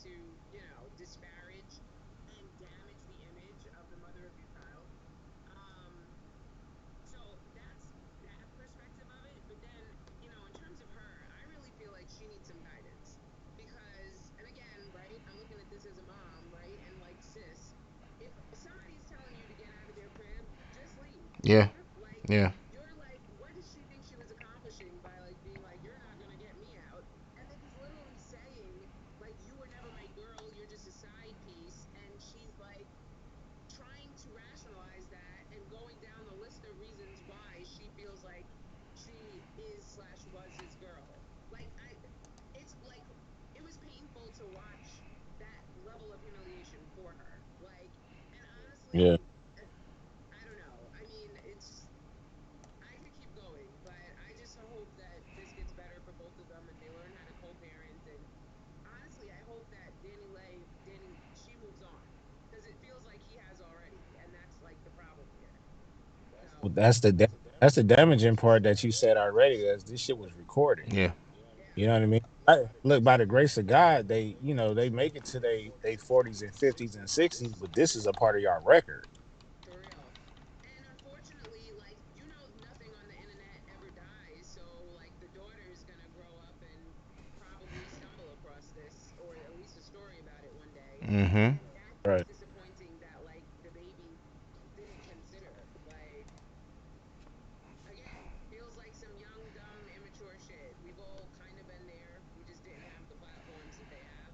to, disparage and damage the image of the mother of your child. Um, so that's that perspective of it. But then, in terms of her, I really feel like she needs some guidance because, and again, right, I'm looking at this as a mom, right, and like, sis, if somebody's telling you to get out of their crib, just leave. Yeah. Like, Yeah. you're like, what does she think she was accomplishing by like being like, you're not gonna get me out? And then he's literally saying, like, you were never my girl, you're just a side piece. And she's like trying to rationalize that and going down the list of reasons why she feels like she is slash was his girl. Like, it's like, it was painful to watch that level of humiliation for her. Like, and Yeah. honestly, I don't know. I mean, I could keep going, but I just hope that this gets better for both of them and they learn how to co-parent. And honestly, I hope that Danny, she moves on because it feels like he has already, and that's like the problem here. Well, So, that's the damaging part that you said already. Is this shit was recorded. yeah, You yeah, know what I mean? Look, by the grace of God, they make it to they 40s and 50s and 60s, but this is a part of your record. for real. And unfortunately, like, nothing on the internet ever dies. So, like, the daughter is gonna grow up and probably stumble across this, or at least a story about it one day. Mm-hmm. And that's what's Right. disappointing that, like, the baby didn't consider. Like, again, feels like some young, dumb, immature shit. We've all kind of been there. We just didn't have the platforms that they have.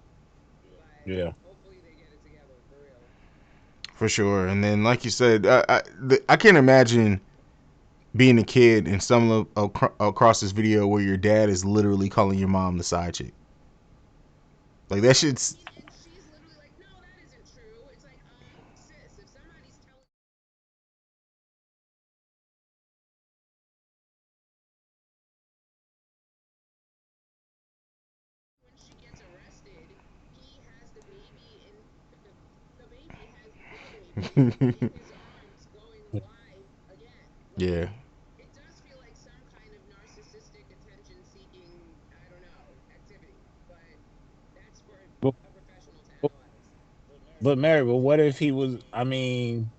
But Yeah. hopefully they get it together for real. For sure. And then, like you said, I can't imagine being a kid and stumbling across this video where your dad is literally calling your mom the side chick. Like that Right. I shit's. mean, and she's literally like, no, that isn't true. It's like, sis, if somebody's telling when she gets arrested, he has the baby in the baby has the baby in his arms going live again. Like, Yeah. it does feel like some kind of narcissistic attention seeking, I don't know, activity, but that's for But, a professional to analyze. but Mary, but what if he was? I mean,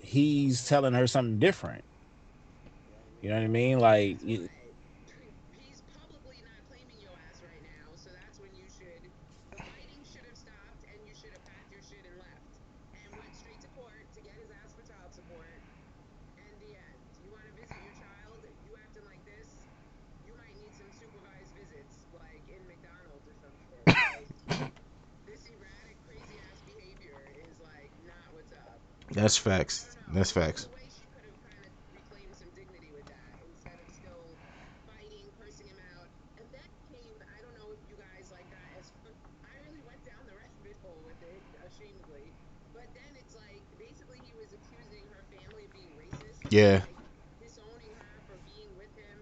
he's telling her something different. You know what I mean? Well, Like, guess what? He's publicly not claiming your ass right now, so that's when the fighting should have stopped and you should have packed your shit and left and went straight to court to get his ass for child support. And the end. You want to visit your child? You acting like this? You might need some supervised visits, like in McDonald's or some shit, because this erratic, crazy ass behavior is like not what's up. that's So I facts. don't know. That's There's facts. a way she could have kind of reclaimed some dignity with that instead of still fighting, cursing him out. And then came, I don't know if you guys like got as I really went down the rabbit hole with it, ashamedly. But then it's like basically he was accusing her family of being racist and Yeah. like disowning her for being with him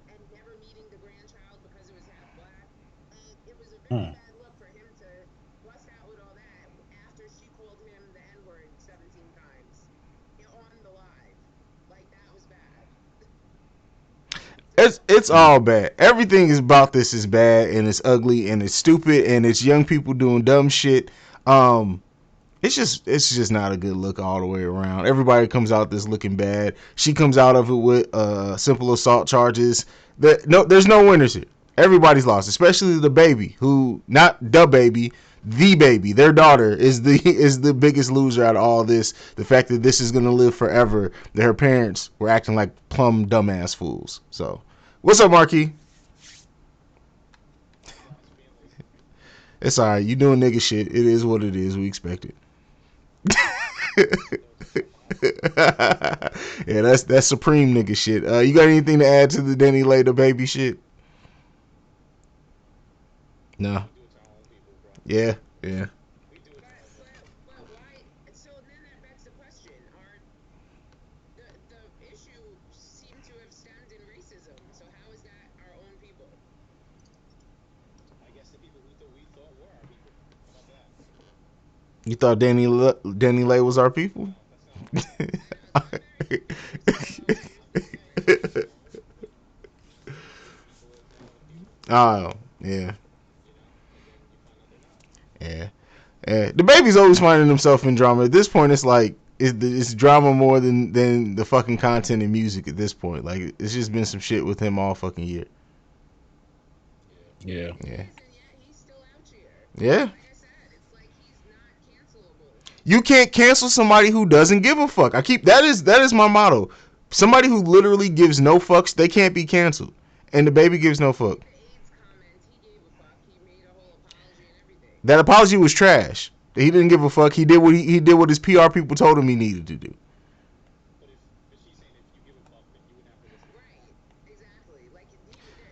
and never meeting the grandchild because it was half black. And it was a very Hmm. bad look for him to bust out with all that after she called him the N word 17 times on the live. Like, that was bad. So, It's all bad. Everything is about this is bad and it's ugly and it's stupid and it's young people doing dumb shit. Um, it's just not a good look all the way around. Everybody comes out this looking bad. She comes out of it with simple assault charges. There's no winners here. Everybody's lost, especially the baby, who not the baby, their daughter is the is the biggest loser out of all this. The fact that this is gonna live forever, that her parents were acting like plumb dumbass fools. So, what's up, Marquis? It's alright. You doing nigga shit. It is what it is. We expect it. Yeah, that's supreme nigga shit. You got anything to add to the DaniLeigh the baby shit? No. Yeah, yeah. but why? So then that begs the question: Are the issue seem to have stemmed in racism? So how is that our own people? You thought DaniLeigh was our people? I don't know. So I'm very confused about Oh, yeah, yeah. Yeah, the baby's always finding himself in drama. At this point, it's like it's drama more than the fucking content and music. At this point, like it's just been some shit with him all fucking year. Yeah. It Yeah, is, and yet he's still out here. yeah. Like I said, it's like he's not cancelable. You can't cancel somebody who doesn't give a fuck. I keep that is my motto. Somebody who literally gives no fucks, they can't be canceled. And the baby gives no fuck. Like the AIDS comment, he gave a fuck. He made a whole apology and everything. That apology was trash. He didn't give a fuck. He did what his PR people told him he needed to do. Right. Exactly. Like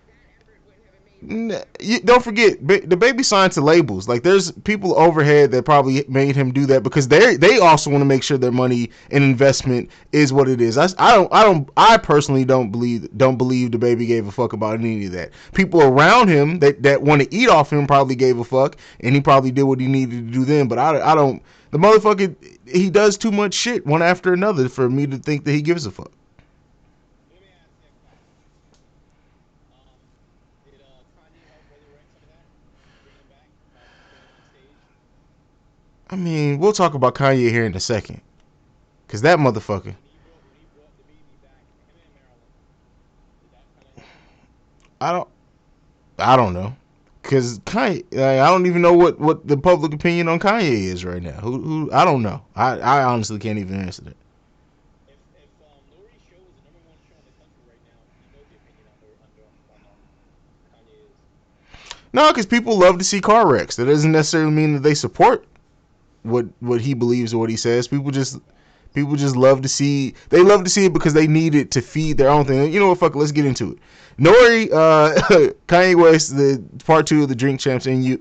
that effort wouldn't have made much difference. Don't forget the baby signed to labels. Like there's people overhead that probably made him do that because they also want to make sure their money and investment is what it is. I personally don't believe the baby gave a fuck about any of that. People around him that want to eat off him probably gave a fuck, and he probably did what he needed to do then. But I don't. The motherfucker, he does too much shit one after another for me to think that he gives a fuck. I mean, we'll talk about Kanye here in a second, cause that motherfucker. I don't. I don't know. Cause Kanye, I don't even know what the public opinion on Kanye is right now. Who I don't know. I honestly can't even answer that. No, because people love to see car wrecks. That doesn't necessarily mean that they support what he believes or what he says. People just love to see. They love to see it because they need it to feed their own thing. You know what? Fuck it. Let's get into it. N.O.R.E, Kanye West, the part two of the Drink Champs interview.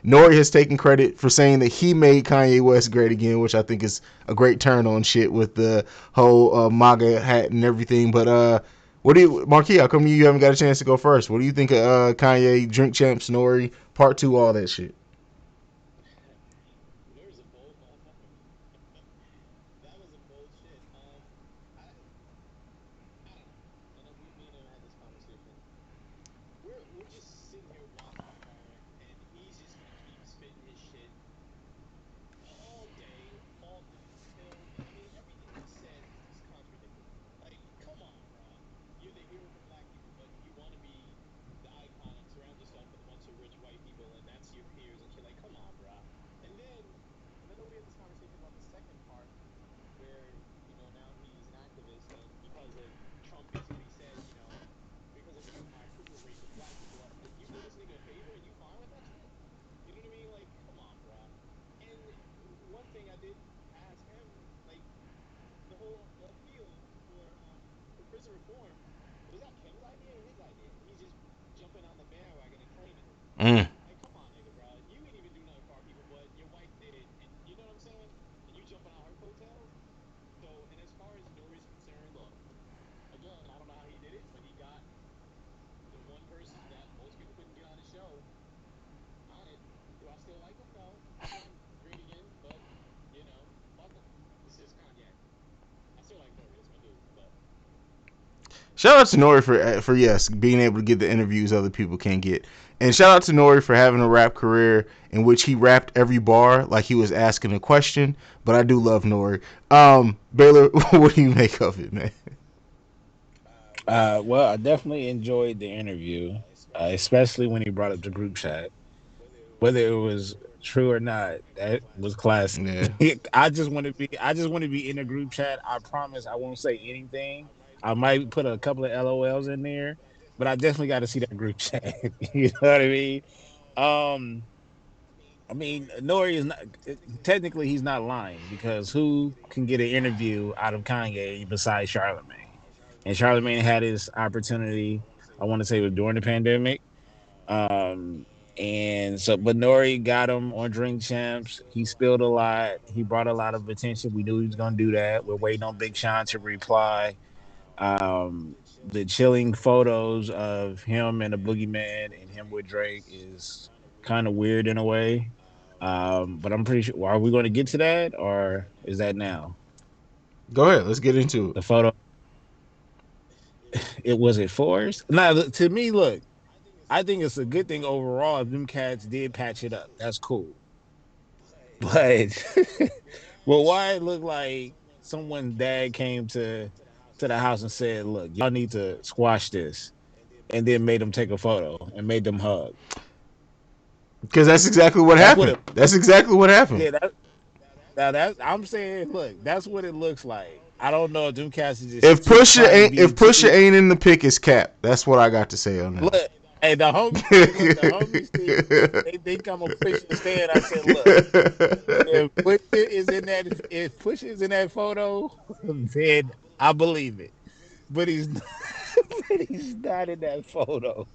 N.O.R.E has taken credit for saying that he made Kanye West great again, which I think is a great turn on shit with the whole MAGA hat and everything. But what do you, Marquis? How come you haven't got a chance to go first? What do you think of Kanye, Drink Champs, N.O.R.E, part two, all that shit? Mm. Shout out to N.O.R.E for yes being able to get the interviews other people can't get, and shout out to N.O.R.E for having a rap career in which he rapped every bar like he was asking a question. But I do love N.O.R.E. Baylor, what do you make of it, man? Well, I definitely enjoyed the interview, especially when he brought up the group chat. Whether it was true or not, that was classic. Yeah. I just want to be in a group chat. I promise I won't say anything. I might put a couple of LOLs in there, but I definitely got to see that group chat. You know what I mean? Um, I mean, Nori is not technically he's not lying because who can get an interview out of Kanye besides Charlemagne? And Charlemagne had his opportunity. I want to say it was during the pandemic. Um, and so, but Nori got him on Drink Champs. He spilled a lot. He brought a lot of attention. We knew he was going to do that. We're waiting on Big Sean to reply. The chilling photos of him and the boogeyman and him with Drake is kind of weird in a way. But I'm pretty sure. Are we going to get to that, or is that now? Go ahead. Let's get into it. The photo. It was it forced. Now, to me, look. I think it's a good thing overall if them cats did patch it up. That's cool. But well, why it look like someone's dad came to the house and said, "Look, y'all need to squash this," and then made them take a photo and made them hug. Because that's exactly what That's what happened. it. That's exactly what happened. Yeah, that now that I'm saying, look, that's what it looks like. I don't know if them cats is If just Pusha trying to ain't be if Pusha too. ain't in the pick, it's Cap. That's what I got to say on that. Look, hey, look, the homies think I'm a push and stand. I said, look, if Pusha is in that photo, then I believe it. But he's not, but he's not in that photo.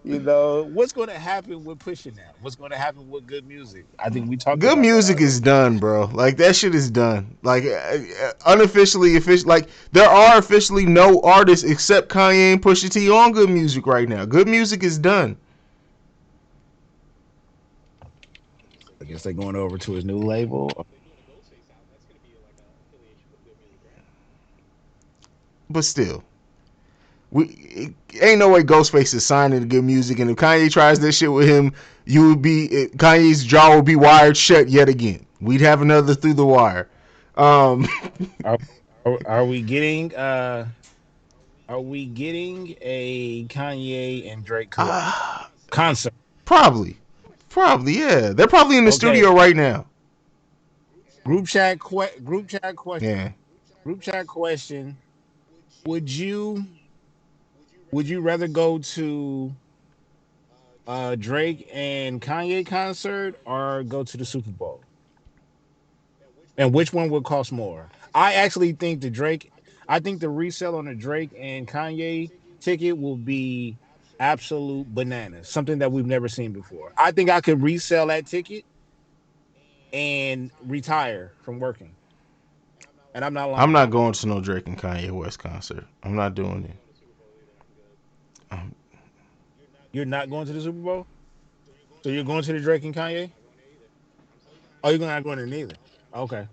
You know what's going to happen with Pusha now? What's going to happen with good music? I think we talked Good about that music is already. done, bro. Like that shit is done. Like unofficially, official. Like there are officially no artists except Kanye and Pusha T on good music right now. Good music is done. I guess they're going over to his new label. But still, we ain't no way Ghostface is signing to good music. And if Kanye tries this shit with him, you would be Kanye's jaw would be wired shut yet again. We'd have another through the wire. Um, Are, are we getting are we getting a Kanye and Drake concert? probably, probably, yeah. They're probably in the Okay, studio right now. group chat question. Yeah. Group chat question. Would you would you rather go to Drake and Kanye concert or go to the Super Bowl? And which one would cost more? I actually think I think the resale on the Drake and Kanye ticket will be absolute bananas, something that we've never seen before. I think I could resell that ticket and retire from working. And I'm not I'm lying. not going to no Drake and Kanye West concert. I'm not doing it. Um, You're not going to the Super Bowl? So you're going to the Drake and Kanye? Oh, you're not going to neither. Okay.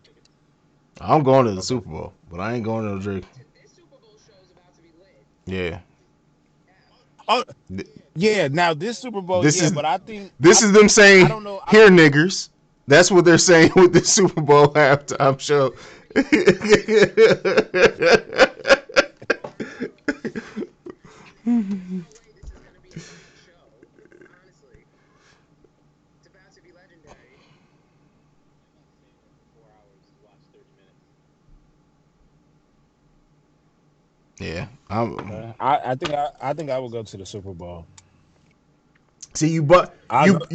I'm going to the Okay. Super Bowl, but I ain't going to no Drake. This Super Bowl show is about to be lit. Yeah. Yeah. Oh, yeah. Now this Super Bowl, This yeah, is but I think this is them I saying, don't know. "Here, niggers." That's what they're saying with the Super Bowl halftime show. No way this is gonna be a weak show. Honestly, it's about to be legendary. Yeah, Okay. I think I will go to the Super Bowl. see you, but I go,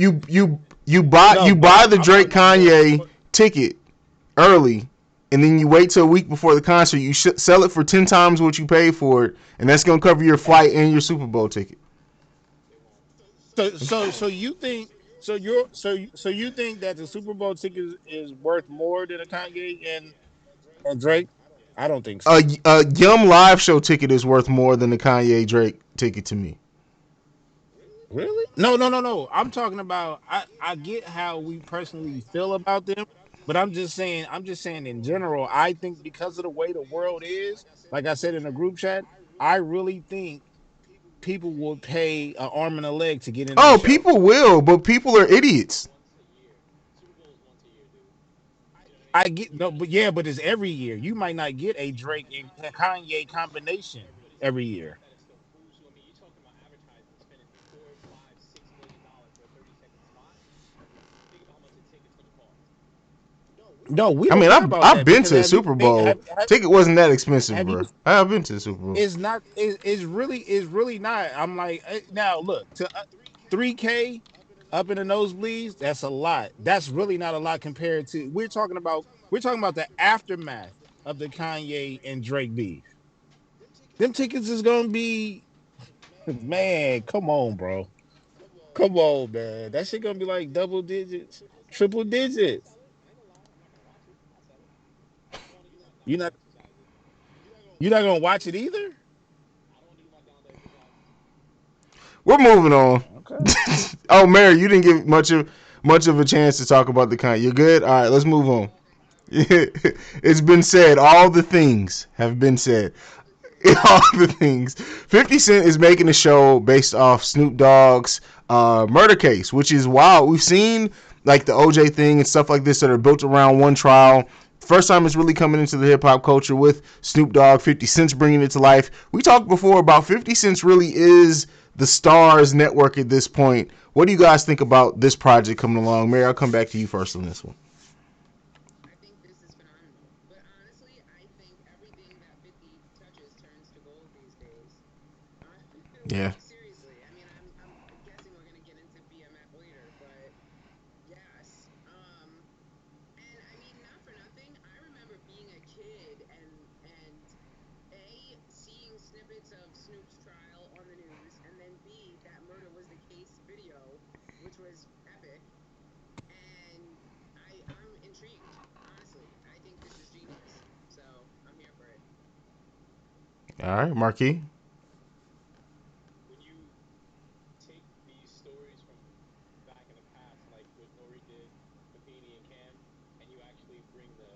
no, you but buy the I'm Drake not going. Kanye ticket early, and then you wait till a week before the concert. You sell it for 10 times what you paid for it, and that's gonna cover your flight and your Super Bowl ticket. So you think so you think that the Super Bowl ticket is worth more than a Kanye and Drake? I don't think so. A Yum live show ticket is worth more than the Kanye Drake ticket to me. Really? No. I'm talking about I get how we personally feel about them, but I'm just saying in general, I think because of the way the world is, like I said in the group chat, I really think people will pay an arm and a leg to get in that Oh, show. people will, but people are idiots. I get no, but yeah, but it's every year. You might not get a Drake and Kanye combination every year. No, we I don't mean, care about I've that been because to the Super Bowl. Ticket wasn't that expensive, have you bro. I've been to the Super Bowl. it's really not. I'm like now look to 3K up in the nosebleeds. That's a lot. That's really not a lot compared to we're talking about the aftermath of the Kanye and Drake beef. Them tickets is gonna be man. Come on, bro. Come on, man. That shit gonna be like double digits, triple digits. You not you not gonna watch it either. We're moving on. Okay. Oh, Mary, you didn't give much of a chance to talk about the Kanye. You're good. All right, let's move on. It's been said. All the things have been said. all the things. 50 Cent is making a show based off Snoop Dogg's murder case, which is wild. We've seen like the OJ thing and stuff like this that are built around one trial. First time it's really coming into the hip hop culture with Snoop Dogg, 50 Cent's bringing it to life. We talked before about 50 Cent's really is the Stars network at this point. What do you guys think about this project coming along? Mary, I'll come back to you first on this one. I think this is phenomenal. But honestly, I think everything that 50 touches turns to gold these days. Uh, Yeah. like seriously. I mean, I'm guessing we're gonna get into BMF later, but yes. And I mean, not for nothing. I remember being a kid and A, seeing snippets of Snoop's trial on the news, and then B, that Murder Was the Case video, which was epic. And I'm intrigued. Honestly, I think this is genius. So I'm here for it. All right, Marquis. When you take these stories from back in the past, like what N.O.R.E did with Beanie and Cam, and you actually bring the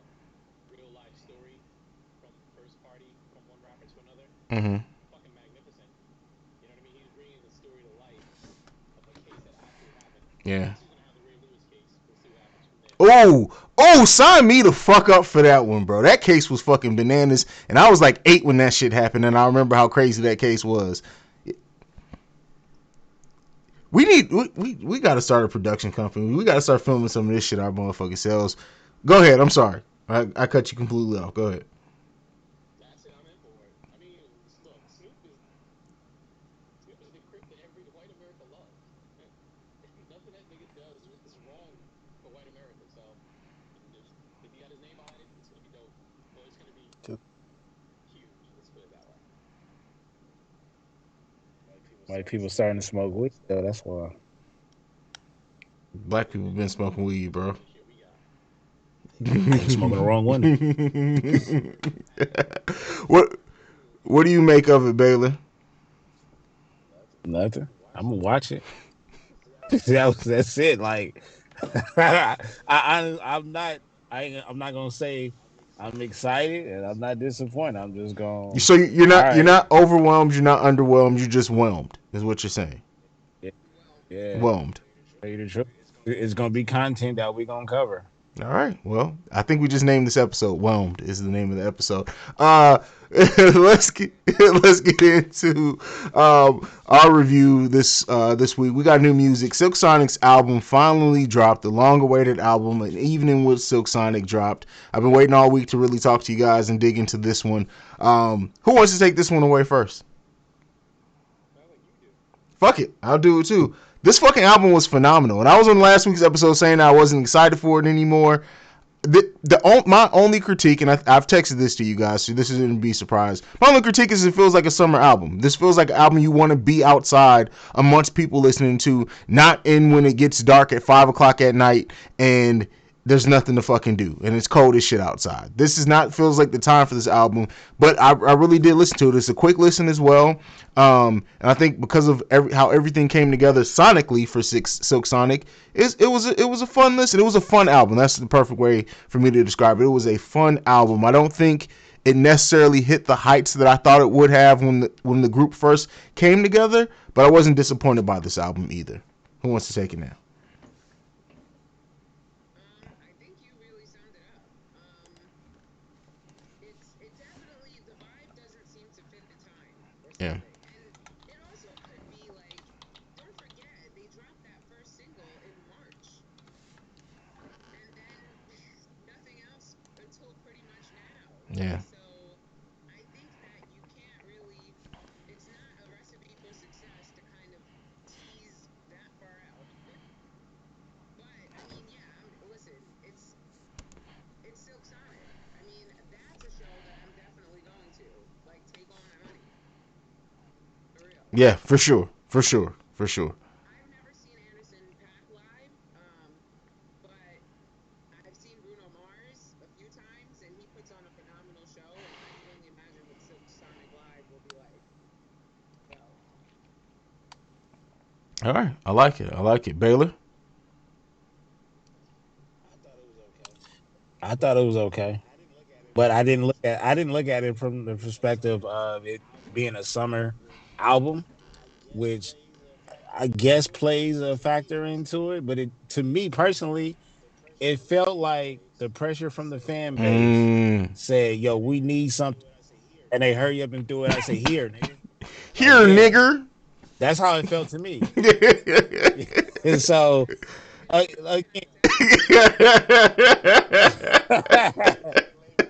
real life story from first party from one rapper to another, Mm-hmm. fucking magnificent. You know what I mean? He's bringing the story to life of a case that actually happened. Yeah. Next, he's gonna have the Ray Lewis case. We'll see what happens from there. Oh, sign me the fuck up for that one, bro. That case was fucking bananas, and I was like 8 when that shit happened, and I remember how crazy that case was. We got to start a production company. We got to start filming some of this shit our motherfucking selves. Go ahead. I'm sorry. I cut you completely off. Go ahead. That's it. I'm in for it. I mean, look, Snoop is the crip that every white America loves. Nothing that nigga does is wrong for white America. So if he got his name behind it, it's gonna be dope. Well, it's gonna be huge. Let's put it that way. White people starting to smoke weed though. That's why. Black people been smoking weed, bro. What shit we got? They smoking the wrong one. what What do you make of it, Baylor? Nothing. I'm I'm gonna watching. watch it. That's it. Like I'm not. I'm not gonna say I'm excited and I'm not disappointed. I'm just going. So you're All not right. overwhelmed. You're not underwhelmed. You're just whelmed. Is what you're saying? Yeah. Well, Yeah. Whelmed. Tell you the truth. It's gonna be content that we gonna cover. All right. Well, I think we just named this episode "Whelmed" is the name of the episode. Let's get let's get into our review this week. We got new music. Silk Sonic's album finally dropped, the long-awaited album, an evening with Silk Sonic dropped. I've been waiting all week to really talk to you guys and dig into this one. Who wants to take this one away first? Sounds like you do. Fuck it, I'll do it too. This fucking album was phenomenal, and I was on last week's episode saying I wasn't excited for it anymore. My only critique, and I've texted this to you guys, so this isn't to be surprised. My only critique is it feels like a summer album. This feels like an album you want to be outside amongst people listening to, not in when it gets dark at 5 o'clock at night and there's nothing to fucking do and it's cold as shit outside. This is not feels like the time for this album, but I really did listen to it. It's a quick listen as well, and I think because of how everything came together sonically for Silk Sonic, it was a fun listen. It was a fun album. That's the perfect way for me to describe it. It was a fun album. I don't think it necessarily hit the heights that I thought it would have when the group first came together, but I wasn't disappointed by this album either. Who wants to take it now? I think you really summed it up. It definitely the vibe doesn't seem to fit the time or Yeah. something, and it also could be like, don't forget they dropped that first single in March, and then nothing else until pretty much now. Like Yeah. so, I think that you can't really. It's not a recipe for success to kind of tease that far out. But I mean, yeah, listen. It's Silk Sonic. I mean, that's a show that I'm definitely going to. Like, take all my money. For real. Yeah, for sure. For sure. For sure. I've never seen Anderson Paak live, but I've seen Bruno Mars a few times, and he puts on a phenomenal show, and I can only imagine what Silk Sonic Live will be like. So, All right. I like it. I like it. Baylor? I thought it was okay. I thought it was okay. but I didn't look at it from the perspective of it being a summer album, which I guess plays a factor into it. But it to me personally, it felt like the pressure from the fan base Mm. said, "Yo, we need something," and they hurry up and do it. I say, "Here, nigga." Like, Here, yeah, nigger. that's how it felt to me. And so, again,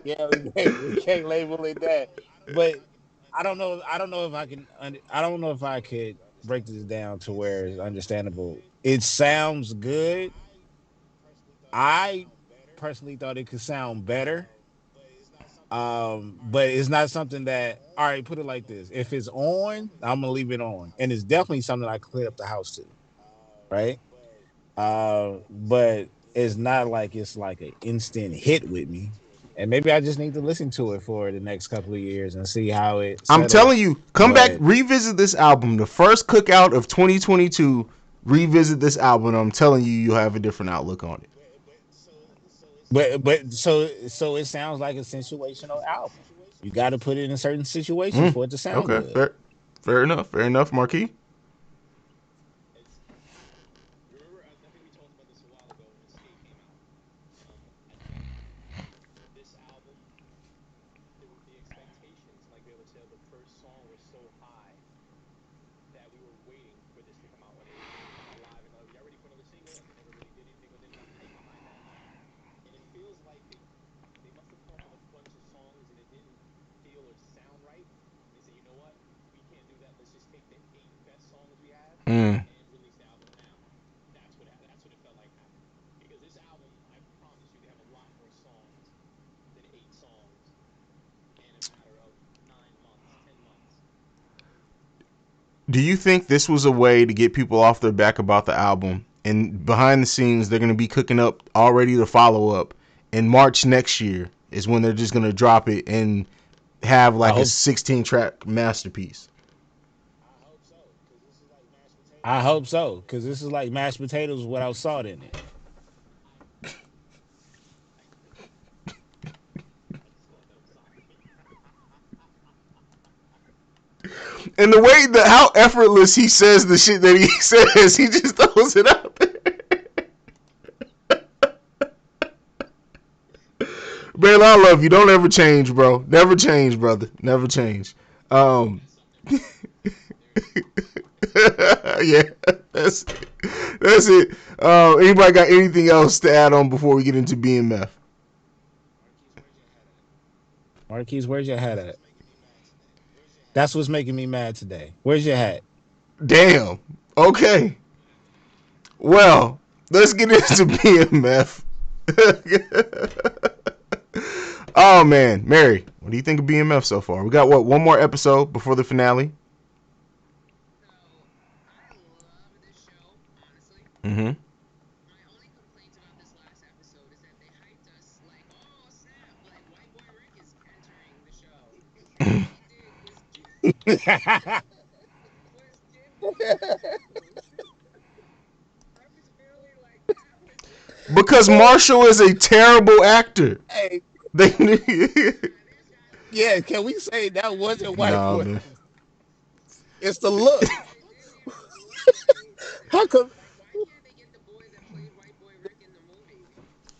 yeah, we can't label it that, but I don't know if I can. I don't know if I could break this down to where it's understandable. It sounds good. I personally thought it could sound better. But it's not something that. All right, put it like this: if it's on, I'm gonna leave it on, and it's definitely something I clean up the house to, right? But it's not like it's like an instant hit with me. And maybe I just need to listen to it for the next couple of years and see how it I'm settles. telling you, come back, But revisit this album, the first cookout of 2022. Revisit this album, and I'm telling you, you'll have a different outlook on it. but so it sounds like a situational album. You got to put it in certain situations for it to sound Okay, good. fair, fair enough, Marquis. It's remember I think we talked about this a while ago when Escape came out. I think this album the expectations, like they would say, of the first song was so high that we were waiting for this to come out when it was supposed to come out live, and y'all ready for another single, and they never really did anything with any hype behind that. And it feels like they must have come up with a bunch of songs and it didn't feel or sound right. And they said, you know what, we can't do that. Let's just take the 8 best songs we have Mm. and release the album now. That's what it felt like happened. Because this album, I promise you, they have a lot more songs than 8 songs in a matter of 9 months, 10 months. Do you think this was a way to get people off their back about the album? And behind the scenes, they're going to be cooking up already the follow up. In March next year is when they're just going to drop it and have I like a hope 16 track masterpiece. I hope so because this is like mashed potatoes without salt in it. I just love that. I'm sorry. And the way that how effortless he says the shit that he says, he just throws it out there. Man, I love you. Don't ever change, bro. Never change, brother. Never change. Um, That's something for another episode. There you go. yeah, that's that's it. Anybody got anything else to add on before we get into BMF? Marquise, where's your hat at? That's what's making me mad today. Where's your hat? Damn. Okay. Well, let's get into BMF. Oh man, Mary, what do you think of BMF so far? We got what, one more episode before the finale? So I love this show, honestly. Mm-hmm. My only complaint about this last episode is that they hyped us like, oh snap, like white boy Rick is entering the show, and all he did was was give me Marshall. I was really like, that was Because Marshall is a terrible actor. Hey, They there's gotta be yeah, better. can we say that wasn't white nah, boy? man. It's the look. They didn't even look How come? like. Why can't they get the boy that played white boy Rick in the movie?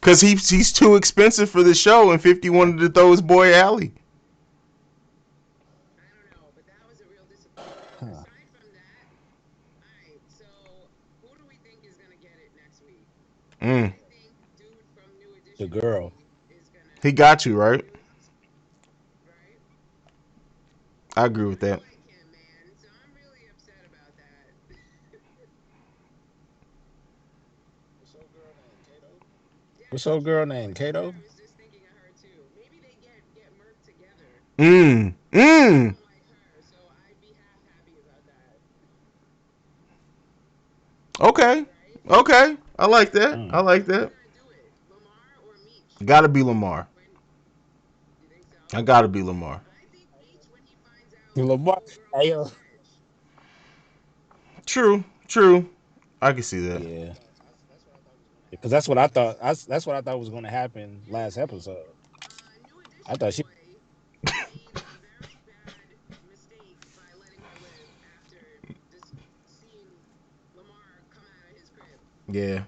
Cause he's too expensive for the show, and 50 wanted to throw his boy Alley. I don't know, but that was a real disappointment. Aside from that, all right. So who do we think is gonna get it next week? Mm. I think dude from New The Edition girl. movie is gonna He got you right. do it, right? I agree with I that. like him, man. So I'm really upset about that. Yeah, What's old girl Kato. named That's what Kato? I was just thinking of her too. Maybe they get Merc together Mm. with Mm. someone like her. So I'd be half happy about that, Okay. right? Okay. I like that. I Mm. like Who's that. gonna do it? Lamar or Meech? Gotta be Lamar. When you think I so? gotta be Lamar. I think Meech when he finds out Lamar. old girl Hey, was a snitch. True. True. I can see that. yeah, because that's what I thought. That's what I thought was going to happen last episode. New I thought she. boy made a very bad mistake by letting her live after just seeing Lamar come out of his crib. Yeah.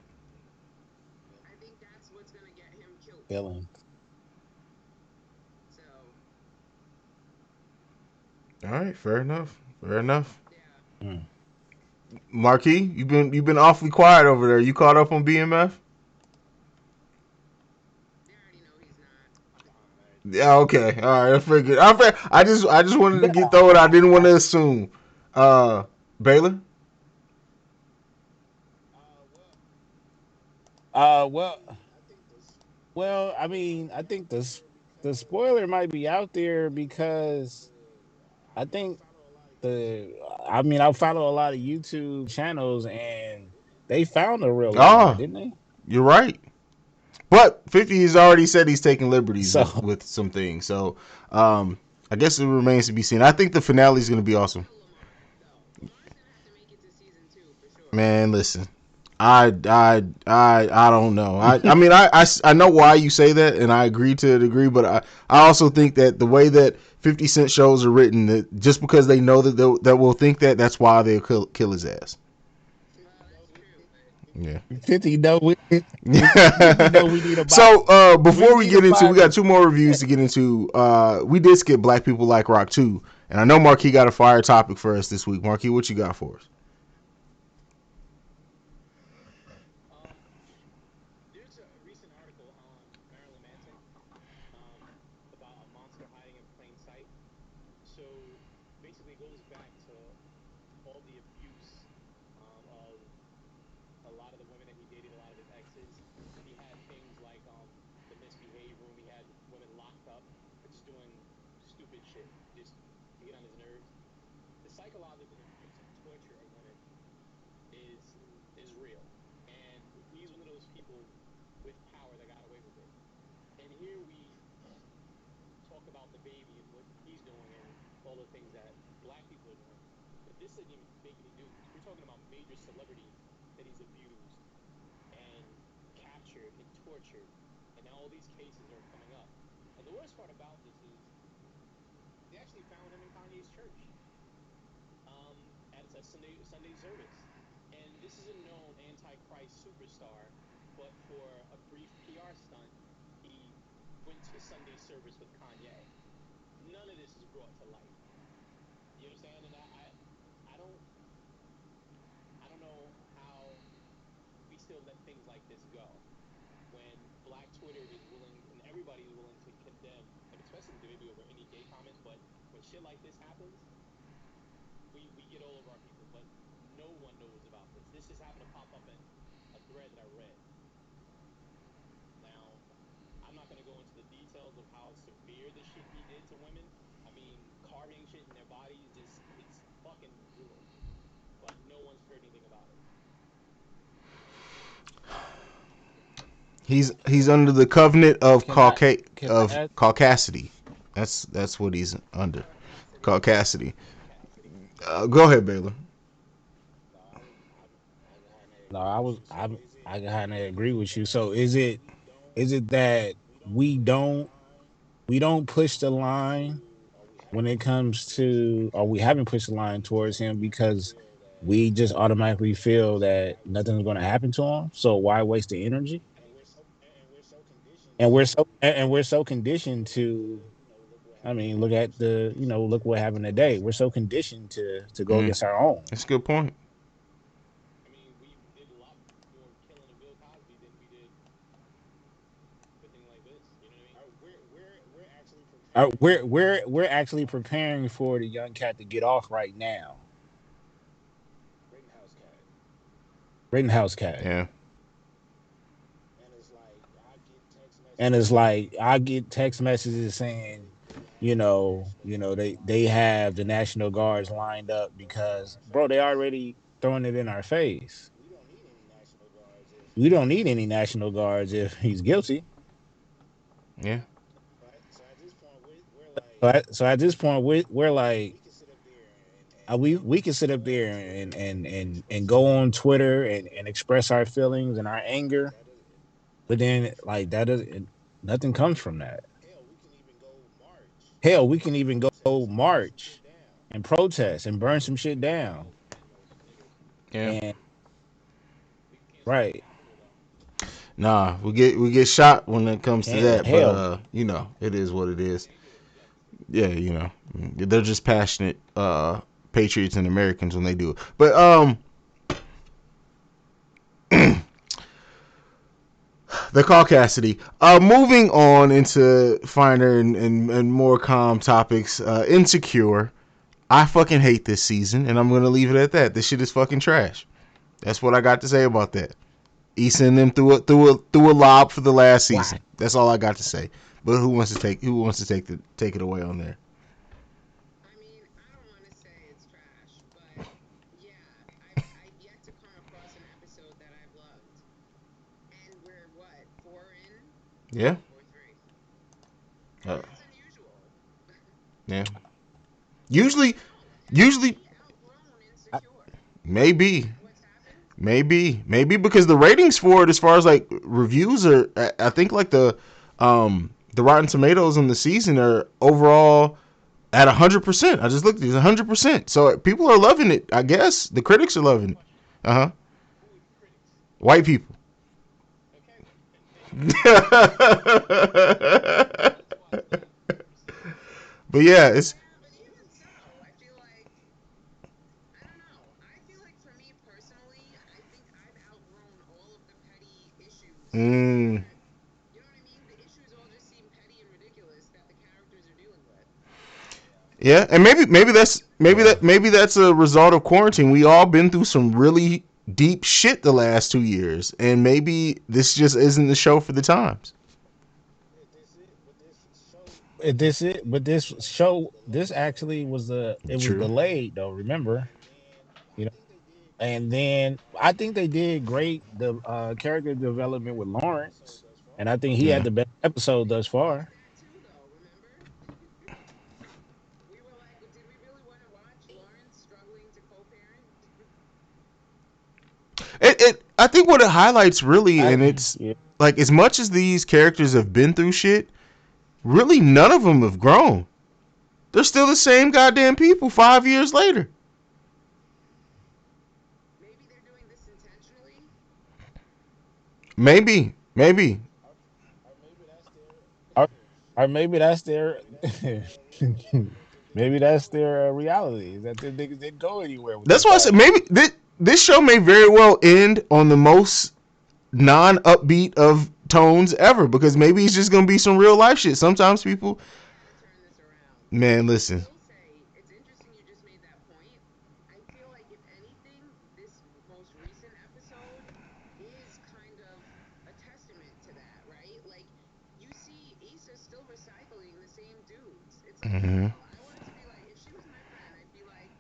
I think that's what's gonna get him killed. Feeling. So All right. Fair enough. Fair enough. yeah, Mm. Marquis, you've been awfully quiet over there. You caught up on BMF? they already know he's not. I'm behind. I already know. Yeah. Okay. All right. I figured. I just wanted to Yeah. get through it. I didn't want to assume. Baylor. Well, Well, I think the well. I spoiler mean, might I be out think there the because spoiler might be out there because I think the. I mean, I follow a lot of YouTube channels and they found the real Lamar, Ah, didn't they? you're right. But 50 has already said he's taking liberties So with some things. So um, I guess it remains to be seen. I think the finale is going to be Who's the awesome. real Lamar though? Lamar's gonna have to make it to season 2 for sure. Man, listen. I don't know. I mean I know why you say that and I agree to a degree, but I also think that the way that 50 Cent shows are written, that just because they know that we'll think that's why they'll kill his ass. Well, that's true, but Yeah. 50 know we 50 know we need a body. So We before we need a get into, we got body. two more reviews to get into. We did skip Black People Like Rock too, and I know Marquis got a fire topic for us this week. Marquis, what you got for us? um, there's a recent article on Marilyn Manson about a monster hiding in plain sight. So basically, it goes back to all the abuse of a lot of the women that he dated, a lot of his exes. He had things like the misbehave room. He had women locked up for just doing stupid shit, just to get on his nerves. The psychological abuse and torture of women is is real, and he's one of those people with power that got away with it. And here we talk about the baby and what he's doing and all the things that black people are doing, but this didn't even make any news. We're talking about major celebrities that he's abused and captured and tortured, and now all these cases are coming up. And the worst part about this is they actually found him in Kanye's church at a Sunday service. And this is a known antichrist superstar, but for a brief PR stunt, he went to a Sunday service with Kanye. None of this is brought to light. You understand? And I I don't know how we still let things like this go when Black Twitter is willing and everybody is willing to condemn, like especially maybe over any gay comments, but when shit like this happens, we get all over our people, but no one knows about this. This just happened to pop up in a thread that I read. Now, I'm not going to go into the details of how severe the shit he did to women. I mean, carving shit in their bodies, just it's fucking brutal. But no one's heard anything about it. He's under the covenant of Can I can I add caucasity. That's what he's under. Caucasity. Caucasity. Caucasity. Go ahead, Baylor. No, I kind of no, agree with you. So I kind of agree with you. So is it that we don't push the line when it comes to, or we haven't pushed the line towards him because we just automatically feel that nothing's going to happen to him. So why waste the energy? and we're so conditioned to And we're so conditioned to. I mean, look at the, look what happened today. We're so conditioned to go Mm, against our own. that's a good point. I mean, we did a lot more killing of Bill Cosby than we did everything like this. You know what I mean? We're actually preparing for We're actually preparing for the young cat to get off right now. Rittenhouse cat, Rittenhouse cat. Yeah. and it's like I get text And it's messages like I get text messages saying, they have the National Guards lined up because, bro, they already throwing it in our face. we don't need any National Guards if We he's don't need guilty. any National Guards if he's guilty. Yeah. So at this point, we're like So at this point, we're like, we can sit up there we can sit up go on there Twitter and and express our go on feelings, Twitter and express our feelings and our but anger, that doesn't but nothing then comes from like that. that doesn't nothing comes from that. Hell, we can even go Hell, we can even go march and protest and burn some shit down. Yeah. And right. Nah, we get shot when it comes to And that, but hell, it is what it is. Yeah, they're just passionate patriots and Americans when they do it. But the caucasity. Moving on into finer and more calm topics. Insecure. I fucking hate this season, and I'm gonna leave it at that. This shit is fucking trash. That's what I got to say about that. Issa and them threw a lob for the last why? season. That's all I got to say. But who wants to take it away on there? I mean, I don't want to say it's trash, but yeah, I've yet to come across an episode that I've loved. And we're what, four in Yeah. or three? And Uh, that's unusual. yeah. I Usually, don't know. Have usually, we outgrown I, Insecure? Is maybe, that what's happened? maybe because the ratings for it, as far as like reviews are, I think like the Rotten Tomatoes on the season are overall at 100%. I just looked at it, 100%. So people are loving it. I guess the critics are loving it. Uh huh. Who are the critics? White people. Okay, let's watch that. But yeah, it's Yeah, but even so, I feel like I don't know. I feel like for me personally, I think I've outgrown all of the petty issues mm, that you know what I mean? The issues all just seem petty and ridiculous that the characters are dealing with. yeah, and yeah. maybe that's a result of quarantine. We all been through some really deep shit the last 2 years, and maybe this just isn't the show for the times. But this show, this actually was it was True. delayed though. Remember, you know. And then I think they did great the character development with Lawrence, and I think he had Yeah. the best episode thus We missed far. that too, though. Remember? We were like, did we really want to watch Lawrence struggling to co-parent? I think what it highlights really, and I it's yeah. like as much as these characters have been through shit, really none of them have grown. They're still the same goddamn people 5 years later. Maybe they're doing this intentionally. Maybe. Or, or maybe that's their maybe that's their reality is that the niggas didn't go anywhere with their That's why I said character. maybe this show may very well end on the most non-upbeat of tones ever because maybe it's just gonna be some real life shit. Sometimes people, They gotta turn this around. man, But I listen. will say, it's interesting you just made that point. I feel like, if anything, this most recent episode is kind of a testament to that, right? Like, you see Issa still recycling the same dudes. It's like, Mm-hmm. hell, I wanted to be like, if she was my friend, I'd be like,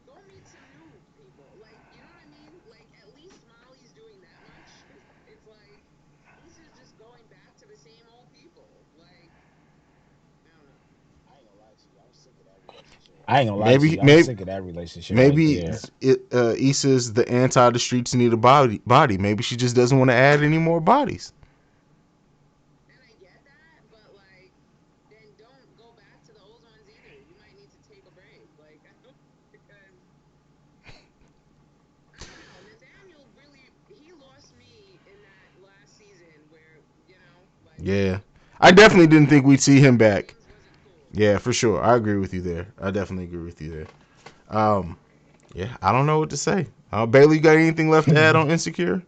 go meet some new people. Like, you know what I mean? Like, at least Molly's doing that much. It's like, Issa's just going back to the same old people. Like, I don't know. I ain't gonna lie to Maybe you. I'm maybe sick of that relationship right maybe there. Issa's the anti the streets need a body. Maybe she just doesn't want to add any more bodies. And I get that, but like, then don't go back to the old ones either. You might need to take a break. Like, I don't, because I don't know. Nathaniel really, he lost me in that last season where, like, Yeah, I definitely didn't think we'd see him back. James wasn't cool. Yeah, for sure. I agree with you there. I definitely agree with you there. Um, yeah, I don't know what to say. Bailey, you got anything left to add on Insecure?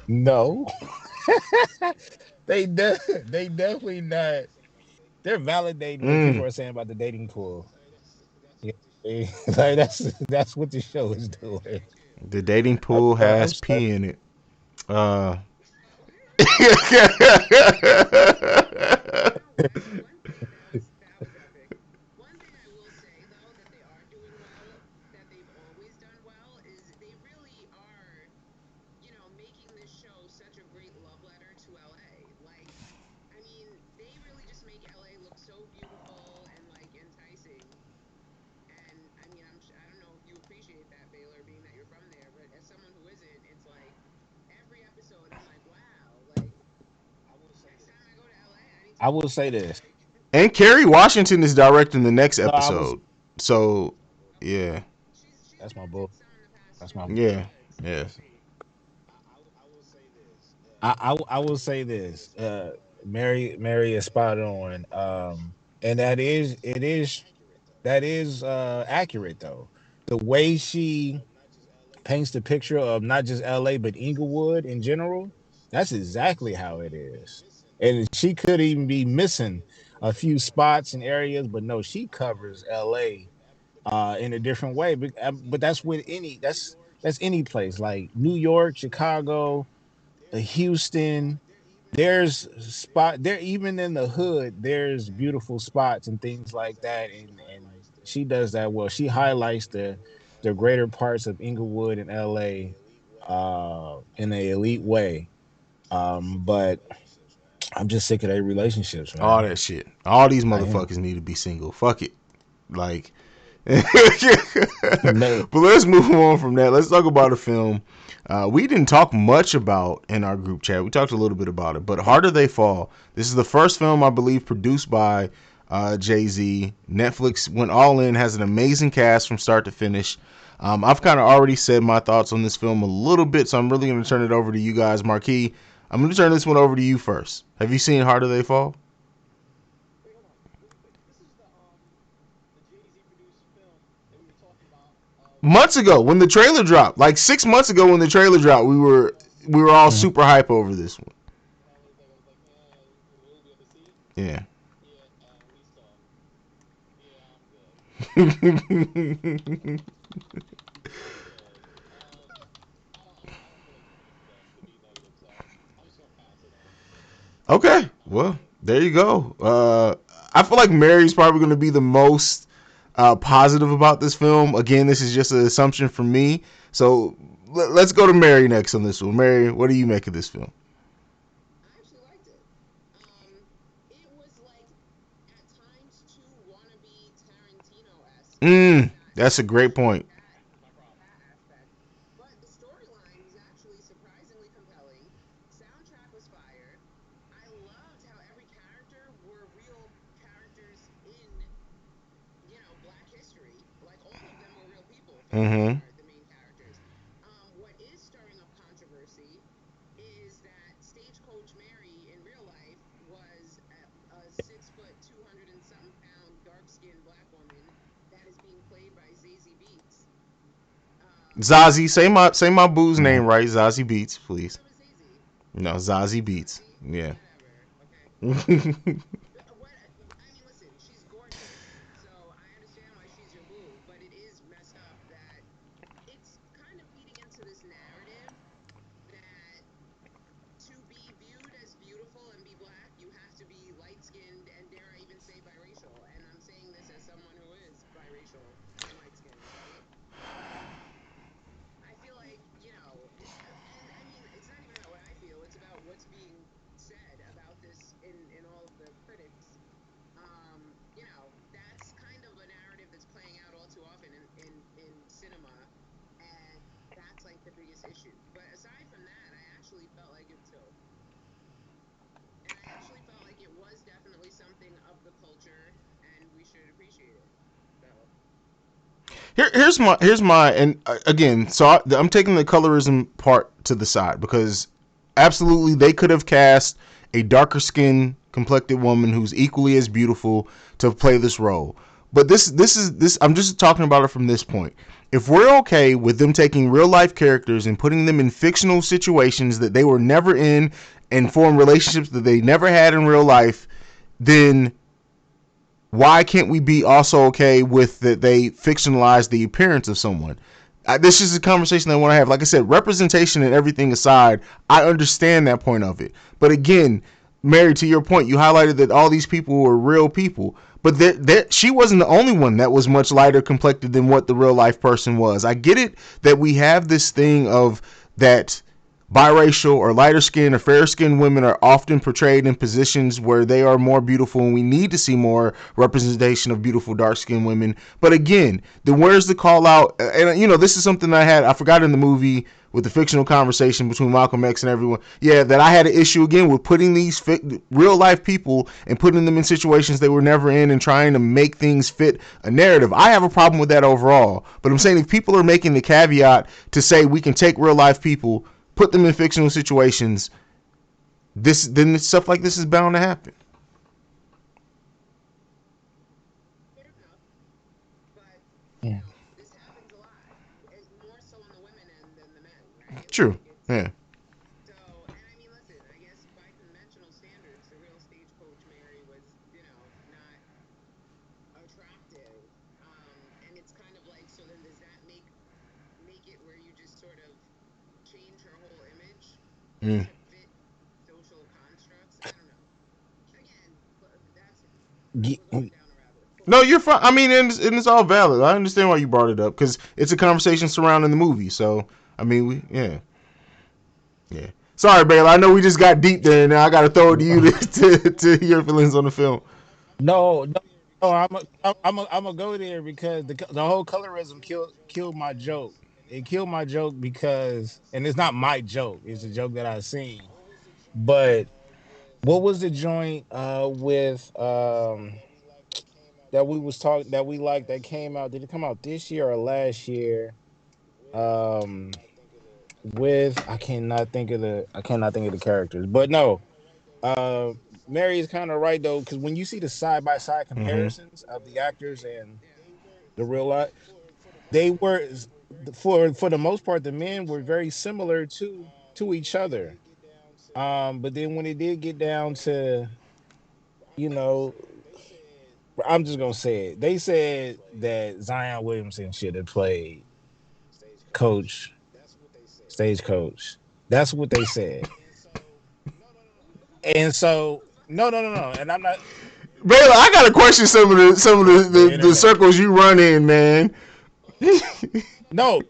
No, they definitely not. They're validating what people Mm, are saying about the dating pool. Yeah, like that's what the show is doing. the dating I'm pool sorry. has I'm sorry. pee in it. Uh, You know what? One thing that was epic. One thing I will say though that they are doing well, that they've always done well, is they really are, making this show such a great love letter to LA. Like, I mean, they really just make LA look so beautiful and like enticing. And I mean, I don't know if you appreciate that, Baylor, being that you're from there, but as someone who isn't, it's like every episode I'm like, wow, like next time I go to LA, I need I will say this. And Kerry Washington is directing the next No, I was. episode. So Okay. yeah, She's That's my book. directed some in the past That's my. too. yeah, yeah. I will say this. Mary is spot on. And that is accurate though. The way she paints the picture of not just LA but Inglewood in general, that's exactly how it is. And she could even be missing a few spots and areas, but no, she covers LA in a different way. But that's with any that's any place like New York, Chicago, Houston. There's spot there even in the hood. There's beautiful spots and things like that, and she does that well. She highlights the greater parts of Inglewood and LA in an elite way. But I'm just sick of their relationships, All man. that shit. All these I am. motherfuckers need to be single. Fuck it. Like, Man, but let's move on from that. Let's talk about a film we didn't talk much about in our group chat. We talked a little bit about it, but Harder They Fall. This is the first film I believe produced by Jay-Z. Netflix went all in, has an amazing cast from start to finish. I've kind of already said my thoughts on this film a little bit, so I'm really going to turn it over to you guys. Marquis, I'm going to turn this one over to you first. Have you seen Harder They Fall? Wait, hold on, really quick. This is the Jay Z produced film that we were talking about. Months ago when the trailer dropped, like 6 months ago when the trailer dropped, we were all mhm. super hype over this one. And I was like, will we ever see? Yeah. Yeah, and we saw. Yeah, I'm good. I'm good. I don't feel like giving it to be negative, so I'm just gonna pass it on. Okay, well, there you go. I feel like Mary's probably going to be the most positive about this film. Again, this is just an assumption from me. So let's go to Mary next on this one. Mary, what do you make of this film? I actually liked it. It was like at times too wannabe Tarantino-esque in that That's a great point. That's my problem. that aspect. But the storyline was actually surprisingly compelling. Soundtrack was fire. I loved how every character were real characters in, Black history. Like all of them were real people for the most Mm-hmm. part, the main characters. What is stirring up controversy is that Stagecoach Mary in real life was a 6 foot, 200 and something pound, dark skinned black woman that is being played by Zazie Beats. Zazie, say my boo's name Mhm. right. Zazie Beats, I thought please. it was Zazie. No, Zazie Beats. Zazie? Yeah. Whatever. Okay. What? I mean, listen, she's gorgeous, so I understand why she's your boo, but it is messed up that it's kind of feeding into this narrative that to be viewed as beautiful and be black, you have to be light skinned and dare I even say biracial. And I'm saying this as someone who is biracial and light skinned, right? I feel like, and I mean, it's not even about what I feel, it's about what's being said about this in all of the critics. That's kind of a narrative that's playing out all too often in cinema, and that's like the biggest issue. But aside from that, I actually felt like it too. And I actually felt like it was definitely something of the culture, and we should appreciate it. So, Here's my and again, so I'm taking the colorism part to the side because absolutely they could have cast a darker skinned complected woman who's equally as beautiful to play this role. But this I'm just talking about it from this point. If we're okay with them taking real life characters and putting them in fictional situations that they were never in and form relationships that they never had in real life, then why can't we be also okay with that they fictionalize the appearance of someone? This is a conversation I want to have. Like I said, representation and everything aside, I understand that point of it. But again, Mary, to your point, you highlighted that all these people were real people. But she wasn't the only one that was much lighter complected than what the real life person was. I get it that we have this thing of that biracial or lighter skinned or fair skinned women are often portrayed in positions where they are more beautiful, and we need to see more representation of beautiful dark skinned women. But again, then where's the call out? And this is something I forgot in the movie with the fictional conversation between Malcolm X and everyone. Yeah, that I had an issue again with putting these real life people and putting them in situations they were never in and trying to make things fit a narrative. I have a problem with that overall. But I'm saying if people are making the caveat to say we can take real life people, put them in fictional situations, this then stuff like this is bound to happen. Fair enough, but Mm. this happens a lot. More so on the women end than the men, right? True. Like it's Yeah. so. And I mean, listen, I guess by conventional standards, the real stagecoach Mary was, not attractive. And it's kind of like, so then does that make it where you just sort of change her whole image Mm. to fit social constructs? I don't know. Again, that's we're going down a rabbit hole. No, you're fine. I mean, and it's all valid. I understand why you brought it up because it's a conversation surrounding the movie. So, I mean, yeah, yeah. Sorry, Baylor. I know we just got deep there, and now I got to throw it to you to your feelings on the film. No, no, no. I'm gonna go there because the whole colorism killed my joke. It killed my joke because, and it's not my joke. It's a joke that I've seen. But what was the joint with that we was talking that we liked that came out? Did it come out this year or last year? Um, with I cannot think of the characters, but no. Uh, Mary is kind of right though, because when you see the side by side Mm-hmm. comparisons of the actors and Yeah. the real life, they were for the most part the men were very similar to each other. But then when it did get down to, you know, I'm just gonna say it. They said that Zion Williamson should have played coach, stagecoach. That's what they said. Who And so the fuck no, said no, no, that? no. And I'm not Baylor, I gotta question some of the the internet. circles you run in, man. No,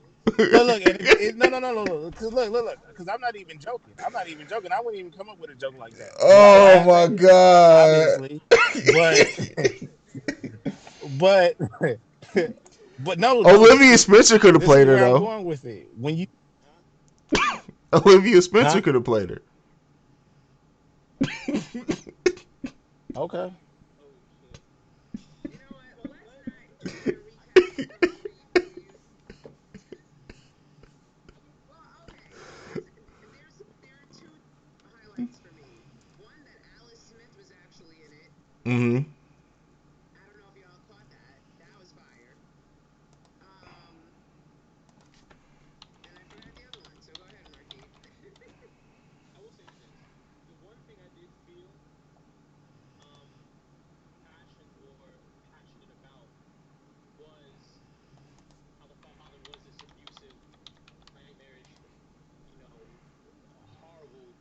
look, and no, no, no, no, no. Because look, because I'm not even joking. I'm not even joking. I wouldn't even come up with a joke like that. You might Oh laugh my at me, god. obviously, but but but no, no. Olivia Spencer could have This is played her where I'm though. going with it. When you, Olivia Spencer huh? could have played her. Okay. Oh shit. You know what? Let's not try to recast the movie, please. Well, okay. There are two highlights for me. One that Alice Smith was actually in it. Mm-hmm. I don't know if y'all caught that. That was fire. Um, and I forgot the other one. So go ahead, Marquis. I will say this. The one thing I did feel um passionate about was how the father was this abusive, nightmarish, horrible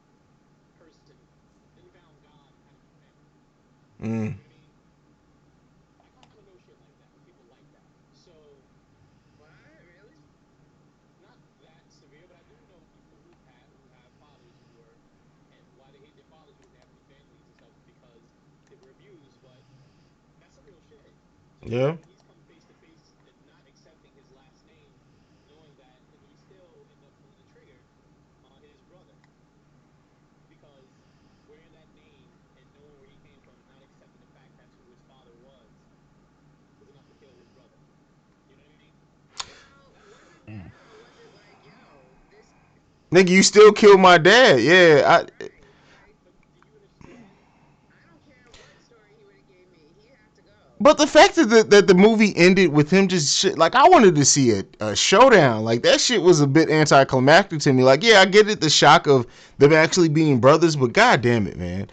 person. Then he found God and had a new family. Mm. You know what I mean? I kind of know shit like that, or people like that. So What? Really? not that severe, but I do know people who have fathers who were, and why they hate their fathers because they have new families and stuff because they were abused. But that's some real shit. So then Yeah. when he's come face to face and not accepting his last name, knowing that he still ended up pulling the trigger on his brother because wearing that name and knowing where he came from, not accepting the fact that's who his father was enough to kill his brother. You know what I mean? Well, was it Mm. that, or was it like, yo, this? Nigga, you still killed my dad. Yeah. Right. Like, But do you understand? I don't care what story he would have gave me. He had to go. But the fact that the movie ended with him just shit, like I wanted to see a showdown. Like that shit was a bit anticlimactic to me. Like yeah, I get it, the shock of them actually being brothers, but god damn it, man.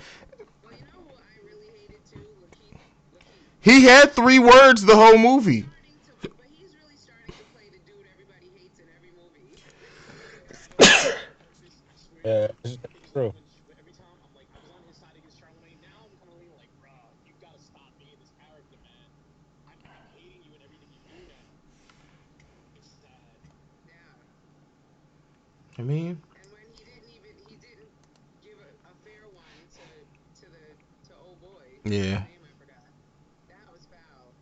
Well, you know who I really hated too? Lakeith. Lakeith. He had 3 words the whole movie. But he's really starting to play the dude everybody hates in every movie. I don't know if he did it on purpose. I swear he Yeah, did. it's Because like true. when every time I'm like I was on his side against Charlemagne. Now I'm kind of leaning like, bruh, you gotta stop being this character, man. I'm hating you and everything you do now. It's sad. Yeah. I mean, And when he didn't give a fair one to old boy whose yeah. name I forgot. That was foul.